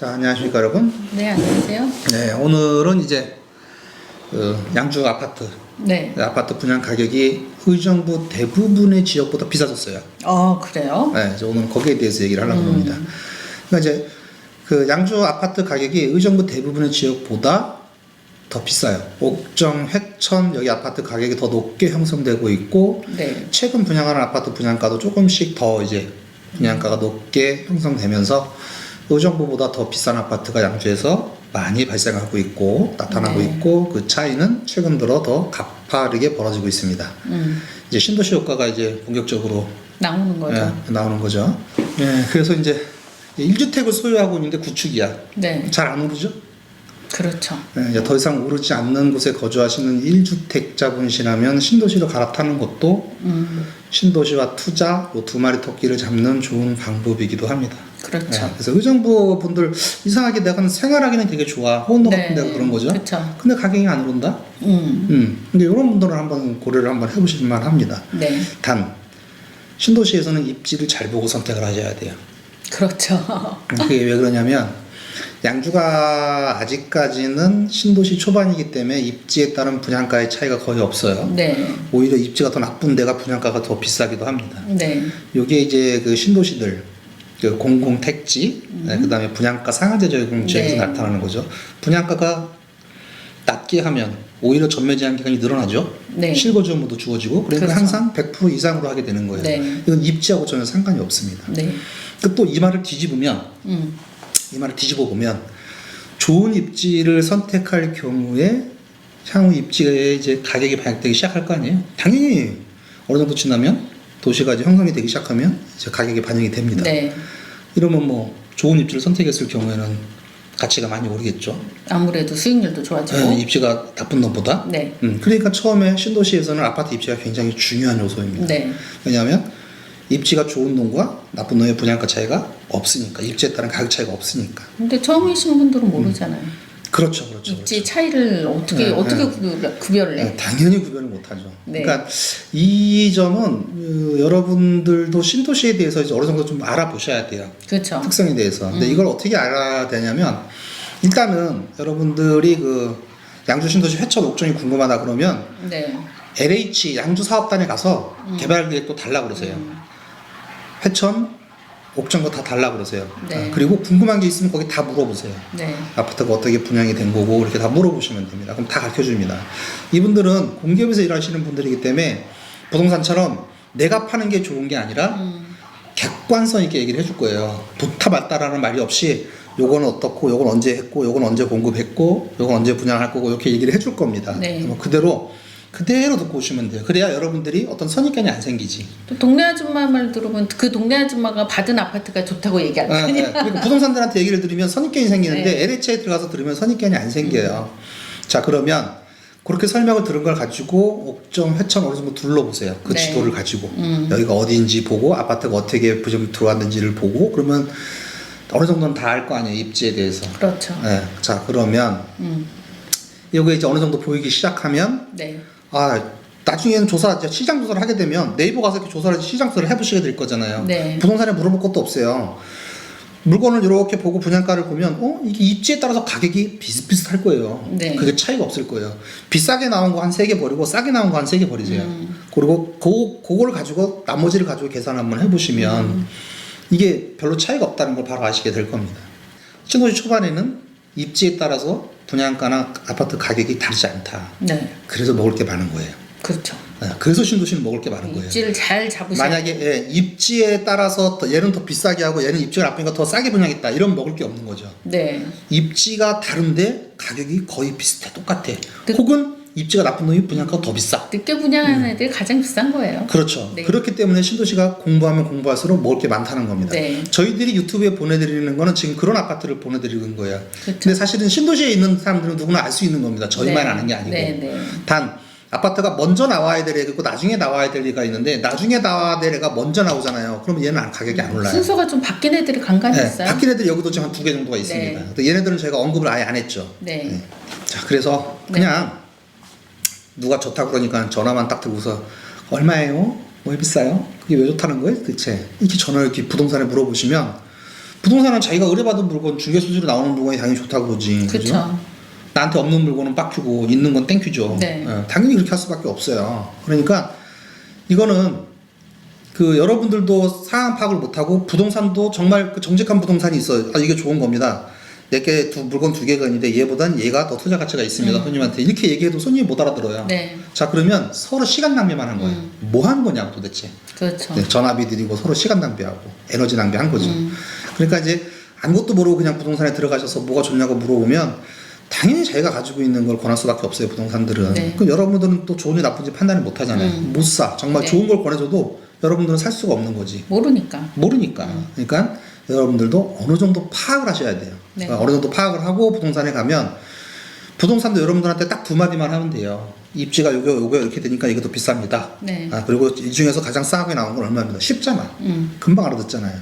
자, 안녕하십니까 여러분. 네, 안녕하세요. 네, 오늘은 이제 양주 아파트 아파트 분양 가격이 의정부 대부분의 지역보다 비싸졌어요. 그래요? 네, 이제 오늘 거기에 대해서 얘기를 하려고 합니다. 그러니까 이제 그 양주 아파트 가격이 의정부 대부분의 지역보다 더 비싸요. 옥정, 회천 여기 아파트 가격이 더 높게 형성되고 있고, 네. 최근 분양하는 아파트 분양가도 조금씩 더 이제 분양가가 높게 형성되면서 의정부보다 더 비싼 아파트가 양주에서 많이 발생하고 있고 나타나고 네. 있고, 그 차이는 최근 들어 더 가파르게 벌어지고 있습니다. 이제 신도시 효과가 이제 본격적으로 나오는 거죠. 나오는 거죠. 그래서 이제 1주택을 소유하고 있는데 구축이야. 네. 잘 안 오르죠? 그렇죠. 이제 더 이상 오르지 않는 곳에 거주하시는 1주택자분이시라면 신도시로 갈아타는 것도 신도시와 투자, 요 두 마리 토끼를 잡는 좋은 방법이기도 합니다. 그렇죠. 그래서 의정부 분들 이상하게 내가 생활하기는 되게 좋아, 호흡 네, 같은 데가 그런 거죠. 그렇죠. 근데 가격이 안 오른다. 근데 이런 분들은 한번 고려를 한번 해보실 만합니다. 네. 단 신도시에서는 입지를 잘 보고 선택을 하셔야 돼요. 그렇죠. 그게 왜 그러냐면 양주가 아직까지는 신도시 초반이기 때문에 입지에 따른 분양가의 차이가 거의 없어요. 네. 오히려 입지가 더 나쁜 데가 분양가가 더 비싸기도 합니다. 네. 요게 이제 그 신도시들 그 공공택지, 그다음에 분양가 상한제 적용 지역에서 네. 나타나는 거죠. 분양가가 낮게 하면 오히려 전매 제한 기간이 늘어나죠. 네. 실거주무도 주어지고, 그러니까 그렇죠. 항상 100% 이상으로 하게 되는 거예요. 네. 이건 입지하고 전혀 상관이 없습니다. 네. 또 이 말을 뒤집으면, 이 말을 뒤집어 보면 좋은 입지를 선택할 경우에 향후 입지에 이제 가격이 반영되기 시작할 거 아니에요. 당연히 어느 정도 지나면 도시가 이제 형성이 되기 시작하면 이제 가격이 반영이 됩니다. 네. 이러면 뭐 좋은 입지를 선택했을 경우에는 가치가 많이 오르겠죠. 아무래도 수익률도 좋아지고. 네, 입지가 나쁜 놈보다. 네. 그러니까 처음에 신도시에서는 아파트 입지가 굉장히 중요한 요소입니다. 네. 왜냐하면 입지가 좋은 놈과 나쁜 놈의 분양가 차이가 없으니까, 입지에 따른 가격 차이가 없으니까. 근데 처음이신 분들은 모르잖아요. 그렇죠. 입지 차이를 어떻게 구별을 해? 당연히 구별을 못하죠. 네. 그러니까 이 점은 여러분들도 신도시에 대해서 이제 어느 정도 좀 알아보셔야 돼요. 그렇죠. 특성에 대해서. 근데 이걸 어떻게 알아야 되냐면, 일단은 여러분들이 그 양주 신도시 회천 옥정이 궁금하다 그러면 네. LH 양주 사업단에 가서 개발 계획도 달라 그러세요. 회천 옥정 거 다 달라 그러세요. 네. 그리고 궁금한 게 있으면 거기 다 물어보세요. 네. 아파트가 어떻게 분양이 된 거고 이렇게 다 물어보시면 됩니다. 그럼 다 가르쳐 줍니다. 이분들은 공기업에서 일하시는 분들이기 때문에 부동산처럼 내가 파는 게 좋은 게 아니라 객관성 있게 얘기를 해줄 거예요. 좋다 맞다라는 말이 없이 요거는 어떻고, 요건 언제 했고, 요건 언제 공급했고, 요건 언제 분양할 거고, 이렇게 얘기를 해줄 겁니다. 네. 그대로 듣고 오시면 돼요. 그래야 여러분들이 어떤 선입견이 안 생기지. 또 동네 아줌마 말 들으면 그 동네 아줌마가 받은 아파트가 좋다고 얘기할 거 아니야. 그리고 부동산들한테 얘기를 들으면 선입견이 생기는데 네. LH에 들어가서 들으면 선입견이 안 생겨요. 자, 그러면 그렇게 설명을 들은 걸 가지고 옥정, 회천 어느 정도 둘러보세요. 그 네. 지도를 가지고 여기가 어디인지 보고 아파트가 어떻게 부정 들어왔는지를 보고, 그러면 어느 정도는 다 알 거 아니에요, 입지에 대해서. 그렇죠. 네. 자, 그러면 이게 이제 어느 정도 보이기 시작하면 네. 나중에는 시장 조사를 하게 되면 네이버 가서 이렇게 시장 조사를 해보시게 될 거잖아요. 네. 부동산에 물어볼 것도 없어요. 물건을 이렇게 보고 분양가를 보면 이게 입지에 따라서 가격이 비슷비슷할 거예요. 네. 그게 차이가 없을 거예요. 비싸게 나온 거 한 3개 버리고 싸게 나온 거 한 3개 버리세요. 그리고 그거를 가지고 나머지를 가지고 계산 한번 해보시면 이게 별로 차이가 없다는 걸 바로 아시게 될 겁니다. 신도시 초반에는 입지에 따라서 분양가나 아파트 가격이 다르지 않다. 네. 그래서 먹을 게 많은 거예요. 그렇죠. 그래서 신도시는 먹을 게 많은 거예요. 입지를 잘 잡으셔야 만약에 입지에 따라서 얘는 더 비싸게 하고 얘는 입지가 나쁘니까 더 싸게 분양했다, 이러면 먹을 게 없는 거죠. 네. 입지가 다른데 가격이 거의 비슷해, 똑같아. 혹은 입지가 나쁜 놈이 분양가가 더 비싸. 늦게 분양하는 애들이 가장 비싼 거예요. 그렇죠. 네. 그렇기 때문에 신도시가 공부하면 공부할수록 먹을 게 많다는 겁니다. 네. 저희들이 유튜브에 보내드리는 거는 지금 그런 아파트를 보내드리는 거예요. 그렇죠. 근데 사실은 신도시에 있는 사람들은 누구나 알 수 있는 겁니다. 저희만 네. 아는 게 아니고. 네, 네. 단 아파트가 먼저 나와야 될 애가 있고 나중에 나와야 될 애가 있는데, 나중에 나와야 될 애가 먼저 나오잖아요. 그러면 얘는 가격이 안 올라요. 순서가 좀 바뀐 애들이 간간히 네, 있어요. 바뀐 애들 여기도 지금 한 2개 정도가 있습니다. 네. 근데 얘네들은 저희가 언급을 아예 안 했죠. 네. 네. 자, 그래서 그냥 누가 좋다고 그러니까 전화만 딱 들고서 얼마예요? 뭐 비싸요? 그게 왜 좋다는 거예요? 대체 이렇게 전화를 이렇게 부동산에 물어보시면 부동산은 자기가 의뢰받은 물건 중개 수수료 나오는 물건이 당연히 좋다고 그러지. 그렇죠. 나한테 없는 물건은 빡큐고 있는 건 땡큐죠. 네. 당연히 그렇게 할 수밖에 없어요. 그러니까 이거는 그 여러분들도 상황 파악을 못하고 부동산도 정말 그 정직한 부동산이 있어요. 아, 이게 좋은 겁니다. 내게 물건 두 개가 있는데 얘보단 얘가 더 투자 가치가 있습니다. 손님한테 이렇게 얘기해도 손님이 못 알아들어요. 네. 자, 그러면 서로 시간 낭비만 한 거예요. 뭐 하는 거냐고 도대체. 그렇죠. 네, 전화비 드리고 서로 시간 낭비하고 에너지 낭비한 거죠. 그러니까 이제 아무것도 모르고 그냥 부동산에 들어가셔서 뭐가 좋냐고 물어보면 당연히 자기가 가지고 있는 걸 권할 수밖에 없어요. 부동산들은. 네. 그 여러분들은 또 좋은지 나쁜지 판단을 못 하잖아요. 못 사. 정말 네. 좋은 걸 권해줘도 여러분들은 살 수가 없는 거지. 모르니까. 그러니까 여러분들도 어느 정도 파악을 하셔야 돼요. 네. 어느 정도 파악을 하고 부동산에 가면 부동산도 여러분들한테 딱 두 마디만 하면 돼요. 입지가 요거 이렇게 되니까 이게 더 비쌉니다. 네. 그리고 이 중에서 가장 싸게 나온 건 얼마입니다. 쉽잖아. 금방 알아듣잖아요.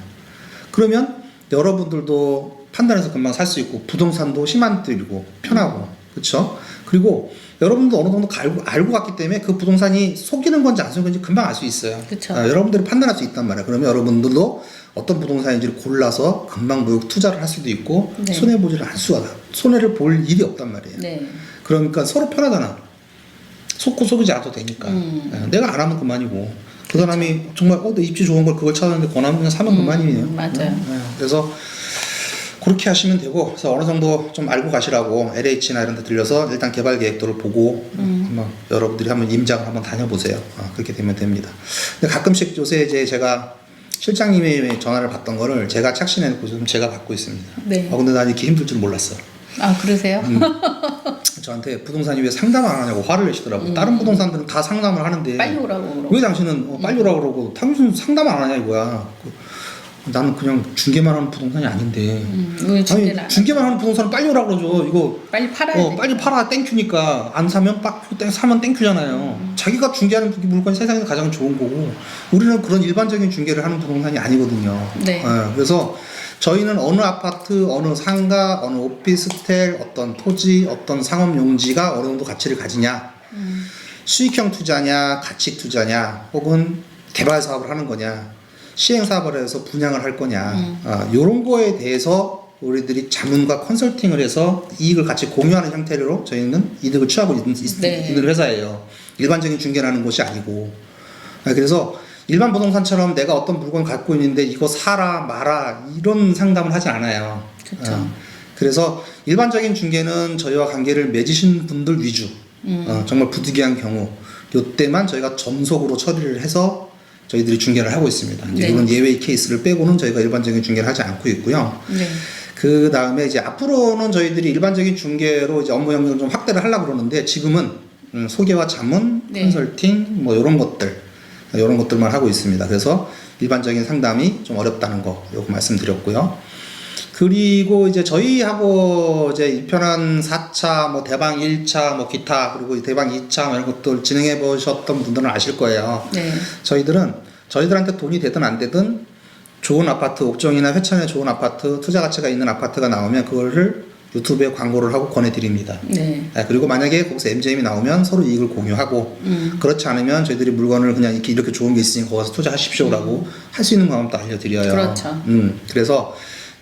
그러면 여러분들도 판단해서 금방 살 수 있고 부동산도 힘안 들이고 편하고 그렇죠? 그리고 여러분도 어느 정도 알고 갔기 때문에 그 부동산이 속이는 건지 안 속이는 건지 금방 알 수 있어요. 그쵸. 여러분들이 판단할 수 있단 말이에요. 그러면 여러분들도 어떤 부동산인지를 골라서 금방 투자를 할 수도 있고 네. 손해를 볼 일이 없단 말이에요. 네. 그러니까 서로 편하잖아. 속고 속이지 않아도 되니까. 내가 안 하면 그만이고 그 사람이 정말 내 입지 좋은 걸 그걸 찾았는데 권하면 그냥 사면 그만이에요. 맞아요. 그래서 그렇게 하시면 되고 그래서 어느 정도 좀 알고 가시라고 LH나 이런 데 들려서 일단 개발 계획도를 보고 한번 여러분들이 한번 임장을 한번 다녀보세요. 그렇게 되면 됩니다. 근데 가끔씩 요새 이제 제가 실장님이 전화를 받던 거를 제가 착신해놓고 좀 제가 받고 있습니다. 네. 근데 난 이렇게 힘들 줄 몰랐어. 아, 그러세요? 저한테 부동산이 왜 상담 안 하냐고 화를 내시더라고. 다른 부동산들은 다 상담을 하는데 빨리 오라고 그러고. 왜 당신은 빨리 오라고 그러고 당신은 상담 안 하냐 이거야. 나는 그냥 중개만 하는 부동산이 아닌데. 왜 중개를 안 중개만 하는 부동산은 빨리 오라고 그러죠. 이거 빨리 팔아야 돼. 빨리 팔아 땡큐니까 안 사면 사면 땡큐잖아요. 자기가 중개하는 물건이 세상에서 가장 좋은 거고 우리는 그런 일반적인 중개를 하는 부동산이 아니거든요. 네. 그래서 저희는 어느 아파트, 어느 상가, 어느 오피스텔, 어떤 토지, 어떤 상업용지가 어느 정도 가치를 가지냐, 수익형 투자냐, 가치 투자냐, 혹은 개발 사업을 하는 거냐, 시행 사업을 해서 분양을 할 거냐, 이런 거에 대해서 우리들이 자문과 컨설팅을 해서 이익을 같이 공유하는 형태로 저희는 이득을 취하고 있는 회사예요. 일반적인 중개라는 곳이 아니고. 그래서 일반 부동산처럼 내가 어떤 물건을 갖고 있는데 이거 사라 마라 이런 상담을 하지 않아요. 그렇죠. 그래서 일반적인 중개는 저희와 관계를 맺으신 분들 위주. 정말 부득이한 경우 요때만 저희가 전속으로 처리를 해서 저희들이 중개를 하고 있습니다. 네. 이런 예외 케이스를 빼고는 저희가 일반적인 중개를 하지 않고 있고요. 네. 그 다음에 이제 앞으로는 저희들이 일반적인 중개로 이제 업무 영역을 좀 확대를 하려고 그러는데 지금은 소개와 자문, 네. 컨설팅 뭐 이런 것들만 하고 있습니다. 그래서 일반적인 상담이 좀 어렵다는 거 요거 말씀드렸고요. 그리고 이제 저희하고 이제 2편한 4차, 뭐 대방 1차, 뭐 기타 그리고 대방 2차 뭐 이런 것들 진행해 보셨던 분들은 아실 거예요. 네. 저희들한테 돈이 되든 안 되든 좋은 아파트, 옥정이나 회천에 좋은 아파트, 투자 가치가 있는 아파트가 나오면 그거를 유튜브에 광고를 하고 권해드립니다. 네. 그리고 만약에 거기서 MGM이 나오면 서로 이익을 공유하고 그렇지 않으면 저희들이 물건을 그냥 이렇게 좋은 게 있으니 거기서 투자하십시오라고 할 수 있는 방법도 알려드려요. 그렇죠. 그래서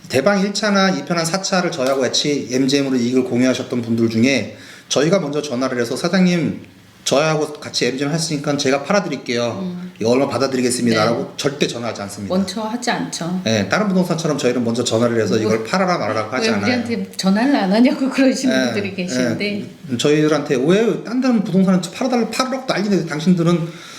대방 1차나 2편한 4차를 저희하고 같이 MGM으로 이익을 공유하셨던 분들 중에 저희가 먼저 전화를 해서 사장님 저희하고 같이 MGM 했으니까 제가 팔아드릴게요. 이거 얼마 받아드리겠습니다. 네. 라고 절대 전화하지 않습니다. 먼저 하지 않죠. 네, 다른 부동산처럼 저희는 먼저 전화를 해서 이걸 팔아라 말아라고 하지 왜 않아요. 우리한테 전화를 안 하냐고 그러시는 분들이 계시는데 저희들한테 왜 딴 데는 부동산은 팔으라고 난리네 당신들은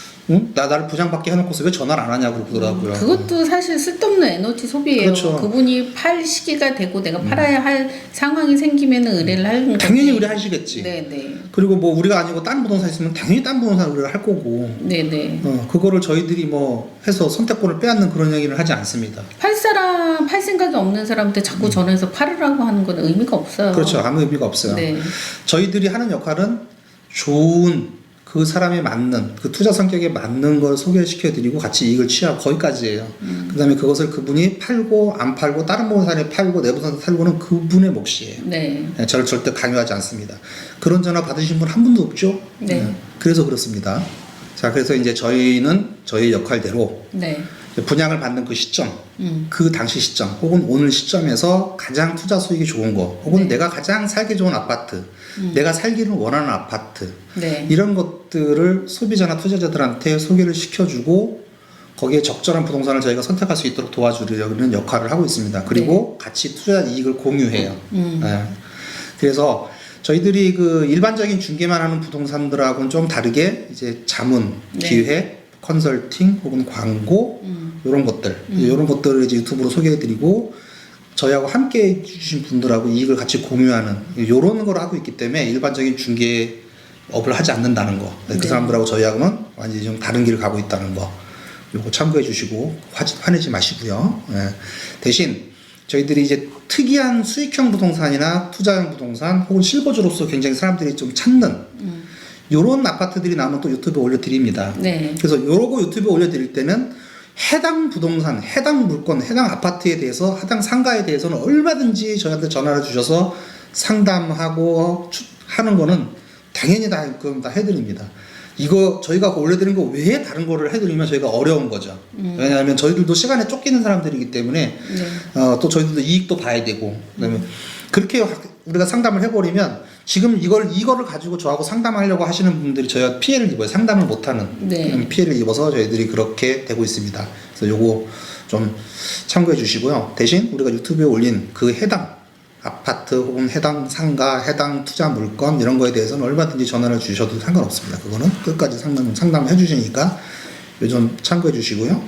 나를 부장받게 해놓고서 왜 전화를 안 하냐고 그러더라고요. 그것도 사실 쓸데없는 에너지 소비예요. 그렇죠. 그분이 팔 시기가 되고 내가 팔아야 할 상황이 생기면 의뢰를 하는 거지. 당연히 의뢰하시겠지. 네네. 그리고 뭐 우리가 아니고 다른 부동산 있으면 당연히 다른 부동산 의뢰를 할 거고. 네네. 그거를 저희들이 뭐 해서 선택권을 빼앗는 그런 얘기를 하지 않습니다. 팔 생각이 없는 사람한테 자꾸 전화해서 팔으라고 하는 건 의미가 없어요. 그렇죠. 아무 의미가 없어요. 네. 저희들이 하는 역할은 좋은 그 사람에 맞는 그 투자 성격에 맞는 걸 소개시켜드리고 같이 이익을 취하고 거기까지예요. 그다음에 그것을 그분이 팔고 안 팔고 다른 부동산에 팔고 내 부동산 살고는 그분의 몫이에요. 네. 저를 절대 강요하지 않습니다. 그런 전화 받으신 분 한 분도 없죠? 네. 그래서 그렇습니다. 자, 그래서 이제 저희는 저희 역할대로 네. 분양을 받는 그 시점, 그 당시 시점, 혹은 오늘 시점에서 가장 투자 수익이 좋은 거, 혹은 네. 내가 가장 살기 좋은 아파트, 내가 살기를 원하는 아파트, 네. 이런 것들을 소비자나 투자자들한테 소개를 시켜주고 거기에 적절한 부동산을 저희가 선택할 수 있도록 도와주려는 역할을 하고 있습니다. 그리고 같이 투자 이익을 공유해요. 예. 그래서 저희들이 그 일반적인 중개만 하는 부동산들하고는 좀 다르게 이제 자문, 네. 기획, 컨설팅 혹은 광고 이런 것들 이런 것들을 이제 유튜브로 소개해드리고 저희하고 함께 해주신 분들하고 이익을 같이 공유하는 이런 걸 하고 있기 때문에 일반적인 중개업을 하지 않는다는 거. 그 네. 사람들하고 저희하고는 완전히 좀 다른 길을 가고 있다는 거. 요거 참고해 주시고 화내지 마시고요. 예. 대신 저희들이 이제 특이한 수익형 부동산이나 투자형 부동산 혹은 실거주로서 굉장히 사람들이 좀 찾는 요런 아파트들이 나오면 또 유튜브에 올려드립니다. 네. 그래서 요러고 유튜브에 올려드릴 때는 해당 부동산, 해당 물건, 해당 아파트에 대해서, 해당 상가에 대해서는 얼마든지 저희한테 전화를 주셔서 상담하고 하는 거는 당연히 다 해드립니다. 이거 저희가 올려드린 거 외에 다른 거를 해드리면 저희가 어려운 거죠. 왜냐하면 저희들도 시간에 쫓기는 사람들이기 때문에 또 저희들도 이익도 봐야 되고 그다음에 그렇게 우리가 상담을 해버리면 지금 이거를 가지고 저하고 상담하려고 하시는 분들이 저희가 피해를 입어요. 상담을 못하는 네. 피해를 입어서 저희들이 그렇게 되고 있습니다. 그래서 요거 좀 참고해 주시고요. 대신 우리가 유튜브에 올린 그 해당 아파트 혹은 해당 상가, 해당 투자 물건 이런 거에 대해서는 얼마든지 전화를 주셔도 상관없습니다. 그거는 끝까지 상담을 해주시니까 요즘 참고해 주시고요.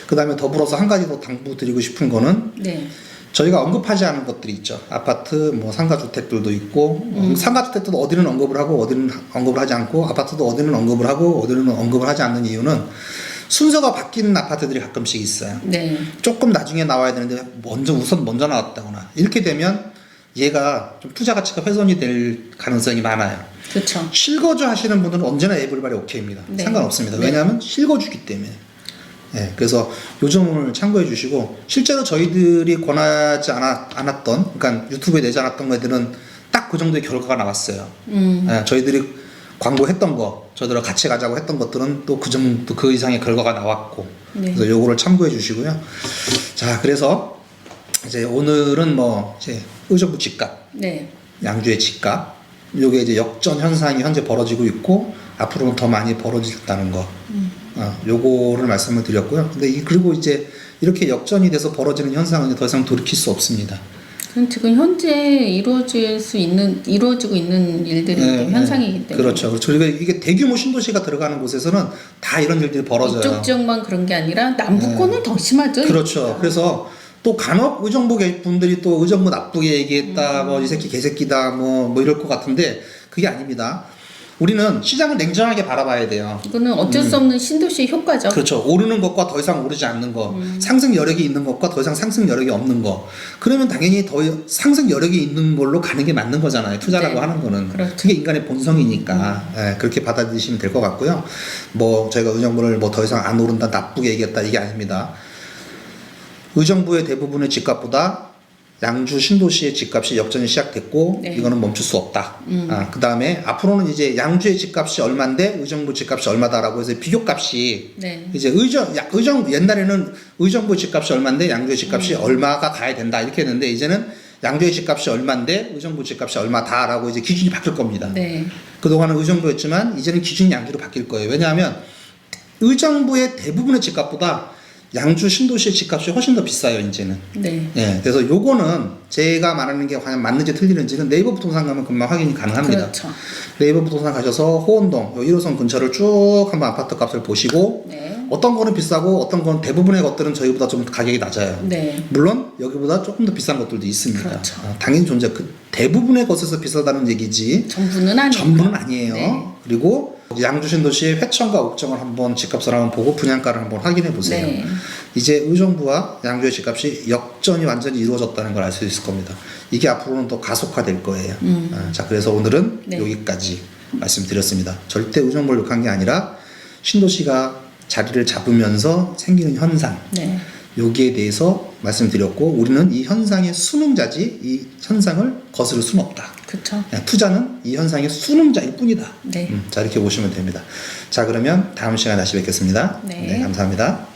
그 다음에 더불어서 한 가지 더 당부드리고 싶은 거는 네. 저희가 언급하지 않은 것들이 있죠. 아파트, 뭐 상가주택들도 있고 상가주택도 어디는 언급을 하고 어디는 언급을 하지 않고 아파트도 어디는 언급을 하고 어디는 언급을 하지 않는 이유는 순서가 바뀌는 아파트들이 가끔씩 있어요. 네. 조금 나중에 나와야 되는데 우선 먼저 나왔다거나 이렇게 되면 얘가 좀 투자 가치가 훼손이 될 가능성이 많아요. 그렇죠. 실거주 하시는 분들은 언제나 에이블바리 오케이입니다. 네. 상관없습니다. 네. 왜냐하면 실거주기 때문에. 네, 그래서 요 점을 참고해 주시고 실제로 저희들이 권하지 않았던 그러니까 유튜브에 내지 않았던 것들은 딱 그 정도의 결과가 나왔어요. 네, 저희들이 광고했던 거 저희들과 같이 가자고 했던 것들은 또 그 정도 그 이상의 결과가 나왔고 네. 그래서 요거를 참고해 주시고요. 자, 그래서 이제 오늘은 뭐 이제 의정부 집값, 네. 양주의 집값, 요게 이제 역전 현상이 현재 벌어지고 있고 앞으로는 더 많이 벌어질다는 거, 요거를 말씀을 드렸고요. 근데 그리고 이제 이렇게 역전이 돼서 벌어지는 현상은 더 이상 돌이킬 수 없습니다. 그럼 지금 현재 이루어지고 있는 일들이 현상이기 때문에. 그렇죠. 그렇죠. 이게 대규모 신도시가 들어가는 곳에서는 다 이런 일들이 벌어져요. 이쪽 지역만 그런 게 아니라 남부권은 더 심하죠. 그렇죠. 그래서 또 간혹 의정부 분들이 또 의정부 나쁘게 얘기했다, 뭐 이 새끼 개새끼다, 뭐 이럴 것 같은데 그게 아닙니다. 우리는 시장을 냉정하게 바라봐야 돼요. 이거는 어쩔 수 없는 신도시의 효과죠. 그렇죠. 오르는 것과 더 이상 오르지 않는 거, 상승 여력이 있는 것과 더 이상 상승 여력이 없는 거. 그러면 당연히 더 상승 여력이 있는 걸로 가는 게 맞는 거잖아요. 투자라고 네. 하는 거는. 그렇죠. 그게 인간의 본성이니까 예, 그렇게 받아들이시면 될 것 같고요. 뭐 저희가 의정부를 뭐 더 이상 안 오른다, 나쁘게 얘기했다 이게 아닙니다. 의정부의 대부분의 집값보다 양주 신도시의 집값이 역전이 시작됐고 네. 이거는 멈출 수 없다. 그 다음에 앞으로는 이제 양주의 집값이 얼마인데 의정부 집값이 얼마다라고 해서 비교값이 네. 이제 옛날에는 의정부 집값이 얼마인데 양주의 집값이 얼마가 가야 된다 이렇게 했는데 이제는 양주의 집값이 얼마인데 의정부 집값이 얼마다라고 이제 기준이 바뀔 겁니다. 네. 그동안은 의정부였지만 이제는 기준이 양주로 바뀔 거예요. 왜냐하면 의정부의 대부분의 집값보다 양주 신도시의 집값이 훨씬 더 비싸요, 이제는. 네. 예, 그래서 요거는 제가 말하는 게 과연 맞는지 틀리는지는 네이버 부동산 가면 금방 확인이 가능합니다. 그렇죠. 네이버 부동산 가셔서 호원동, 요 1호선 근처를 쭉 한번 아파트 값을 보시고 네. 어떤 거는 비싸고 어떤 건 대부분의 것들은 저희보다 좀 가격이 낮아요. 네. 물론 여기보다 조금 더 비싼 것들도 있습니다. 그렇죠. 당연히 대부분의 것에서 비싸다는 얘기지 전부는 아니에요. 전부는 아니에요. 네. 그리고 양주 신도시의 회청과 옥정을 한번 집값을 한번 보고 분양가를 한번 확인해 보세요. 네. 이제 의정부와 양주의 집값이 역전이 완전히 이루어졌다는 걸 알 수 있을 겁니다. 이게 앞으로는 더 가속화될 거예요. 자, 그래서 오늘은 네. 여기까지 말씀드렸습니다. 절대 의정부를 욕한 게 아니라 신도시가 자리를 잡으면서 생기는 현상, 네. 여기에 대해서 말씀드렸고 우리는 이 현상의 수능자지 이 현상을 거스를 수는 없다. 그렇죠. 투자는 이 현상의 수능자일 뿐이다. 네. 자, 이렇게 보시면 됩니다. 자, 그러면 다음 시간에 다시 뵙겠습니다. 네. 감사합니다.